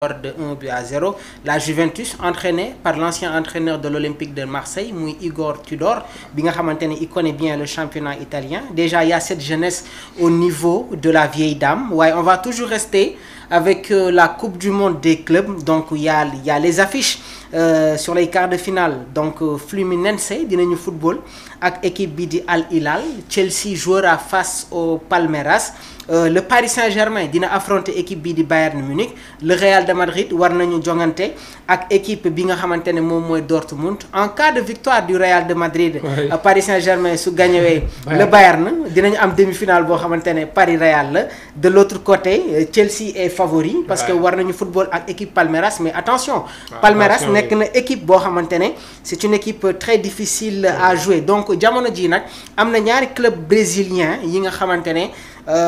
de 1-0. La Juventus, entraînée par l'ancien entraîneur de l'Olympique de Marseille, Igor Tudor, il connaît bien le championnat italien. Déjà, il y a cette jeunesse au niveau de la vieille dame. Ouais, on va toujours rester avec la Coupe du Monde des clubs. Donc, il y a les affiches sur les quarts de finale. Donc, Fluminense, dinañu football, avec l'équipe Bidi Al Hilal. Chelsea jouera face au Palmeiras. Le Paris Saint-Germain dina affronter l'équipe Bidi Bayern Munich. Le Real de Madrid war nañu jongante ak équipe bi nga xamantene mom moy Dortmund. En cas de victoire du Real de Madrid, Paris Saint-Germain su gagné le Bayern dinañu am demi-finale bo xamantene Paris Real la. De l'autre côté, Chelsea est favori parce que war nañu football ak équipe Palmeiras, mais attention, Palmeiras nek na équipe bo xamantene c'est une équipe très difficile à jouer. Donc jamono ji nak amna ñaari club brésilien yi nga xamantene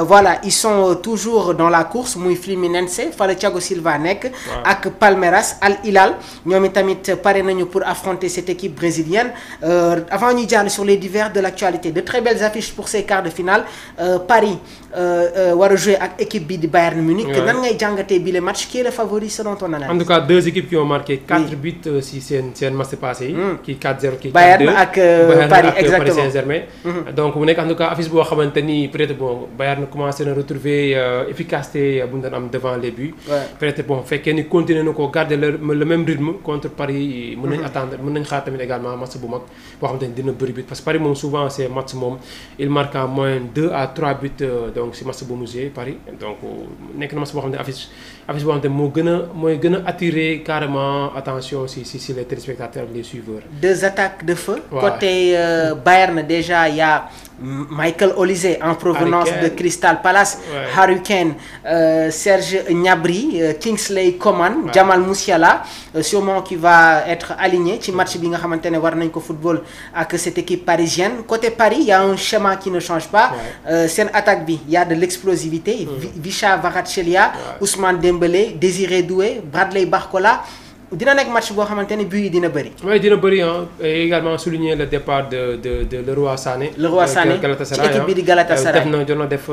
voilà, ils sont toujours dans la course. Muy Fluminense fa la Thiago Silva nek ak Palmeiras. Al Hilal ñoom tamit paré nañu pour affronter cette équipe brésilienne. Avant ñu jall sur les divers de l'actualité, de très belles affiches pour ces quarts de finale. Paris war jouer avec l'équipe de Bayern Munich. Nan ngay jangaté bi le match, qui est le favori selon ton analyse? En tout cas, deux équipes qui ont marqué 4 buts si c'est un match passé, qui 4-0 qui 4-2. Bayern ak Paris, exactement. Paris Saint-Germain. Donc mu nek en tout cas affiche bo xamanteni peut-être bon Bayern commencé à retrouver efficacité devant les buts. Peut-être bon fekkee ni continuer na ko garder le même rythme contre Paris, mën nañ attendre, mën nañ xaar tamit également match bu mag bo xamanteni dina bëri but, parce que Paris moom souvent c'est match moom il marque en moyenne 2 à 3 buts donc si match bu mu joué Paris. Donc nek na match bo xamanteni affiche boo xamante mooy gën a attirer carrément attention si les téléspectateurs, les suiveurs. Deux attaques de feu. Côté Bayern, déjà il y a Michael Olise en provenance de Crystal Palace, Harry Kane, Serge Gnabry, Kingsley Coman, Jamal Musiala, sûrement qui va être aligné ci match bi nga xamantene war nañ ko football avec cette équipe parisienne. Côté Paris, il y a un schéma qui ne change pas. C'est une attaque bi, il y a de l'explosivité. Visca Kvaratskhelia, Ousmane Dembélé, Désiré Doué, Bradley Barcola. Dina nek match bo xamanteni but yi dina bëri. Oui, dina bëri hein. Et également souligner le départ de Leroy Sané. Leroy Sané ci équipe bi di Galatasaray. Def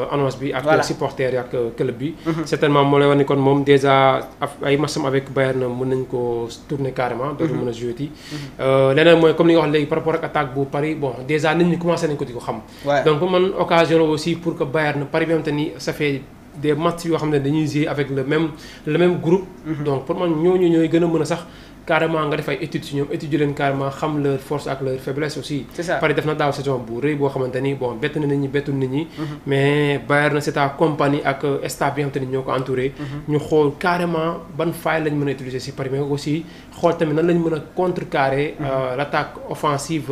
annonce bi ak supporter yi ak club bi. Certainement mo lay wone kon mom déjà ay matcham avec Bayern mën nañ ko tourner carrément, donc mën a jouer ti. Leneen mooy comme li nga wax léegi par rapport ak attaque bu Paris, bon déjà nit ñi commencé nañ ko di ko xam. Donc man occasion aussi pour que Bayern Paris bi nga xamante ni ça fait des matchs yoo xam ne dañuy jouer avec le même groupe. Donc pour man ñooñu ñooy gën a mën a sax carrément nga def ay études ci ñoom étudier leen carrément xam leur force ak leur faiblesse aussi. C'est ça. Paris def na daaw saison bu rëy boo xamante ni bon bett na nit ñi bettul nit ñi. mais Bayern c'est à compagnie ak staff bi nga xamante ni ñoo ko entouré. ñu xool carrément ban faille lañ mën a utiliser si Paris, mais aussi xool tamit nan lañ mën a contrecarrer l'attaque offensive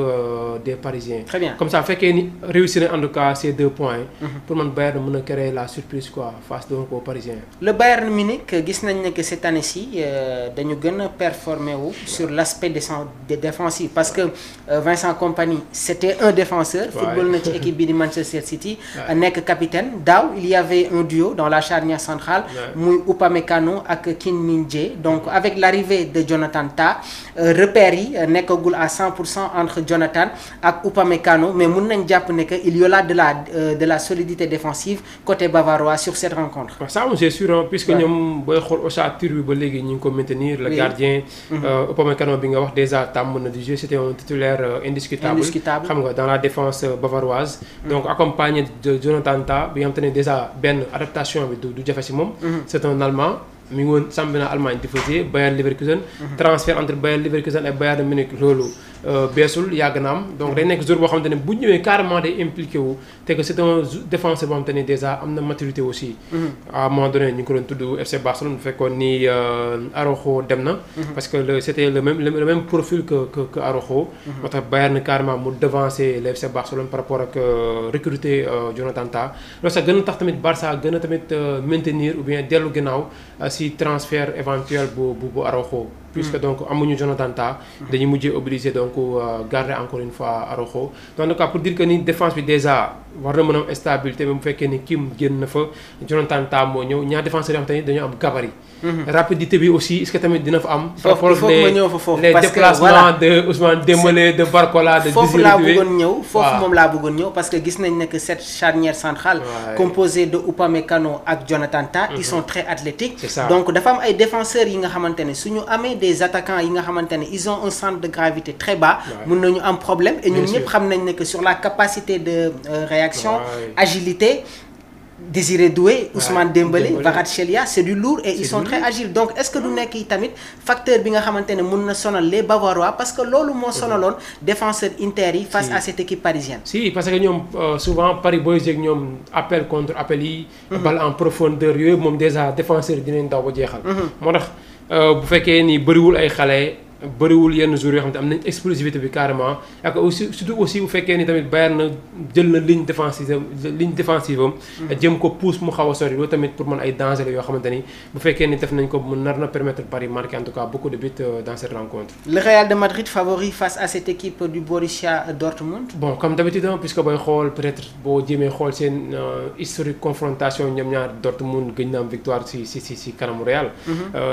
des Parisiens. Très bien. Comme ça fekkee ni réussir en tout cas ces 2 points. pour man Bayern mën a créer la surprise quoi face donc aux Parisiens. Le Bayern Munich gis nañ ne que cette année-ci dañu gën a performer sur l'aspect défensif, parce que Vincent Kompany c'était un défenseur. Football na ci équipe bi di Manchester City. Nek capitaine. Daw il y avait un duo dans la charnière centrale. Muy Upamecano ak Kim Min-jae. Donc avec l'arrivée de Jonathan Tah, repères yi nekkagul à 100% entre Jonathan ak Upamecano, mais mën nañ japp ne que il y aura de la solidité défensive côté bavarois sur cette rencontre. Ça c'est sûr hein, puisque ñom boy xol ossature bi ba légui ñing ko maintenir le gardien. Upamecano bi nga wax déjà tam na di jouer, c'était un titulaire indiscutable xam nga dans la défense bavaroise. Donc accompagné de Jonathan Tah bi nga xamantene déjà ben adaptation bi du jafe ci mom. C'est un Allemand mi ngi woon championnat Allemagne di faisait Bayern Leverkusen. Transfert entre Bayern Leverkusen et Bayern Munich loolu beesul yàgg na am. Donc day nekk joueur boo xamante ne bu ñëwee carrément day impliqué wu te que c'est un défenseur boo xamante ne déjà am na maturité aussi. À un moment donné ñu ngi ko doon tudd FC Barcelone bu fekkoon ni Araujo dem na. parce que c'était le même profil que Araujo. moo tax Bayern carrément mu devancer le FC Barcelone par rapport ak recruter Jonathan Tah. loolu sax gën a tax tamit Barça gën a tamit maintenir ou bien dellu ginnaaw si transfert éventuel bu Araujo. Puisque donc amuñu Jonathan Tah, dañuy mujjé obligé donc garder encore une fois Araujo. Donc en tout cas pour dire que ni défense bi déjà war na mën a am stabilité, même bu fekkee ni Kim génn na fa Jonathan Tah moo ñëw ñaar défenseurs yoo xam te ni dañoo am gabarit. rapidité bi aussi est-ce que tamit dina fa am. il faut ma ñëw fa foofu les déplacements de Ousmane Dembélé de Barcola de. foofu laa bëggoon ñëw foofu moom laa bëggoon ñëw parce que gis nañ ne que cette charnière centrale. composée de Upamecano ak Jonathan Tah. ils sont très athlétiques. donc dafa am ay défenseurs yi nga xamante ne suñu amee des attaquants yi nga xamante ne ils ont un centre de gravité très bas. mun nañu am problème et ñun ñëpp xam nañ ne que sur la capacité de réaction agilité. Désiré Doué, Ousmane Dembélé, Kvaratskhelia, c'est du lourd et ils sont très agiles. Donc, est-ce que nous n'avons pas un facteur qui peut sonal les Bavarois parce que lolu mo sonalon défenseur Inter face à cette équipe parisienne. Si, parce que ñom souvent Paris Boys ak ñom appel contre appel yi balle en profondeur yoy mom déjà défenseur dinañ daw ba jéxal. Motax bu féké ni bariwul ay xalé bëriwul yenn jours yoo xam ne am nañ explosivité bi carrément ak aussi surtout aussi bu fekkee ni tamit Bayern na jël na ligne défensive am jëm ko pousse mu xaw a sori loolu tamit pour man ay danger la yoo xamante ni bu fekkee ni def nañ ko mu nar na permettre Paris marquer en tout cas beaucoup de buts dans cette rencontre. Le Real de Madrid favori face à cette équipe du Borussia Dortmund. Bon comme d'habitude puisque booy xool peut-être boo jéemee xool seen historique confrontation ñoom ñaar Dortmund gëj na am victoire si kanamu Real.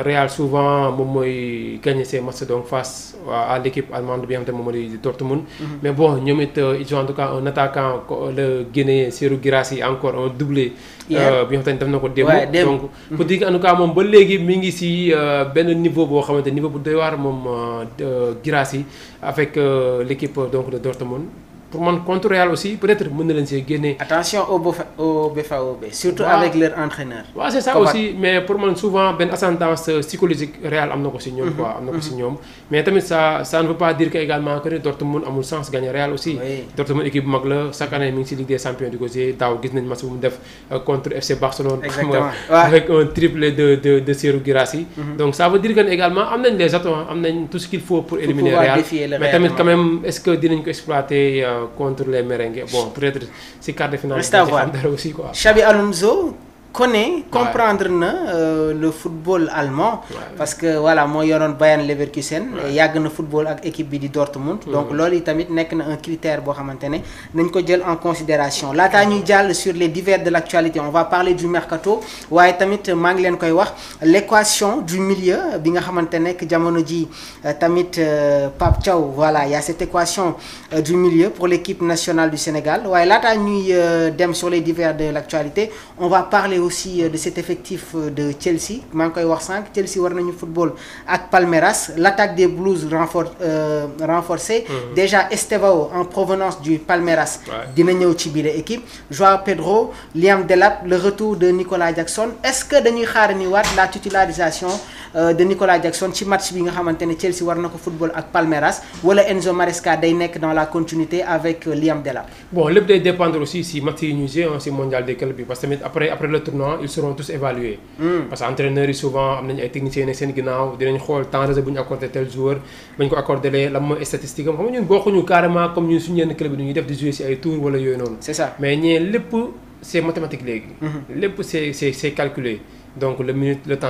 Real souvent moom mooy gagner ses matchs donc face à l'équipe allemande bi nga xamante ne moom mooy Dortmund. Mais bon ñoom it ils ont en tout cas un attaquant le Guinéen Serhou Guirassy encore un doublé. bi nga xamante ne def na ko démb. donc pour dire en tout cas moom ba léegi mi ngi si benn niveau boo xamante niveau bu doy waar moom Guirassy avec l'équipe donc de Dortmund. Pour moi, contre Real aussi, peut-être que nous allons gagner. Attention au BFAOB, surtout avec leur entraîneur. Ouais, c'est ça aussi, mais pour moi, souvent, une ascendance psychologique Real, mais ça ne veut pas dire également que Dortmund a le sens de gagner Real aussi. Dortmund équipe magla, chaque année, il y a Ligue des Champions du côté, il y a un match contre FC Barcelone avec un triplé de Serhou Guirassy. Donc ça veut dire qu'également, on a les atouts, on a tout ce qu'il faut pour éliminer Real. Mais quand même, est-ce que nous exploiter contre les merengues. Bon, peut-être c'est quart de finale. Reste à voir. Aussi, quoi. Xabi Alonso connaît, comprendre le football allemand parce que voilà, moi yoroon Bayern Leverkusen yàgg na football ak équipe bi di Dortmund. Donc loolu tamit nekk na un critère boo xamante ne nañ ko jël en considération laataa ñuy jàll sur les divers de l'actualité on va parler du mercato waaye tamit maa ngi leen koy wax l'équation du milieu bi nga xamante ne jamono ji tamit Pape Thiaw voilà il y a cette équation du milieu pour l'équipe nationale du Sénégal waaye laataa ñuy dem sur les divers de l'actualité on va parler aussi de cet effectif de Chelsea maa ngi koy wax sànq Chelsea war nañu football ak Palmeiras l'attaque des Blues renforcée déjà Estevao en provenance du Palmeiras dina ñëw ci biir équipe Joao Pedro Liam Delap le retour de Nicolas Jackson est-ce que dañuy xaar ni waat la titularisation de Nicolas Jackson ci match bi nga xamante ne Chelsea war na ko football ak Palmeiras wala Enzo Maresca day nekk dans la continuité avec Liam Delap. Bon lépp day dépendre aussi si match yi ñu joué si mondial des clubs bi parce que tamit après le tournoi ils seront tous évalués. Parce que entraîneurs yi souvent am nañu ay techniciens ne seen ginnaaw dinañ xool temps de jeu bu ñu accordé tel joueur bañ ko accordé la mooy statistique am xam nga ñun bokkuñu carrément comme ñun suñu yenn club yi ñuy def di jouer si ay tours wala yooyu noonu. C'est ça mais ñee lépp c'est mathématique léegi. lépp c'est calculé donc le temps